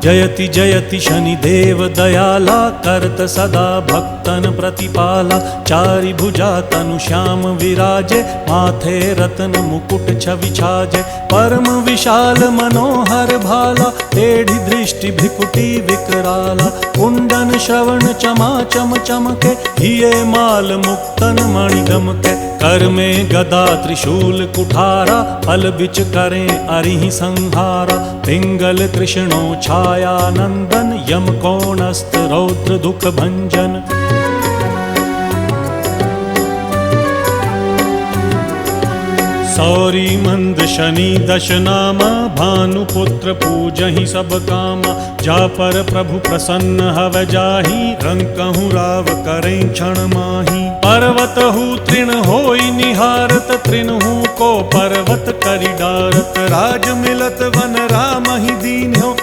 जयति जयति शनिदेव दयाला, करत सदा भक्तन प्रतिपाला। चारि भुजा तनु श्याम विराजे, माथे रत्न मुकुट छवि छाजे। परम विशाल मनोहर भाला, टेढ़ी दृष्टि भ्रिकुटी विकराला। कुंडन श्रवण चमा चम चमके, हिये माल मुक्तन मणि दमके। कर में गदा त्रिशूल कुठारा, फल बिच करें अरिहि संहारा। पिंगल कृष्णो छाया नंदन, यम कोणस्थ रौद्र दुख भंजन। सौरी मंद शनि दश नामा, भानुपुत्र पूजहि सब कामा। जा पर प्रभु प्रसन्न हव जाहि, रंकहु राव करें क्षण माही। पर्वत हु तृण होई निहारत, तृणहु को पर्वत करि डारत। राज मिलत वन राम ही दीन्हो,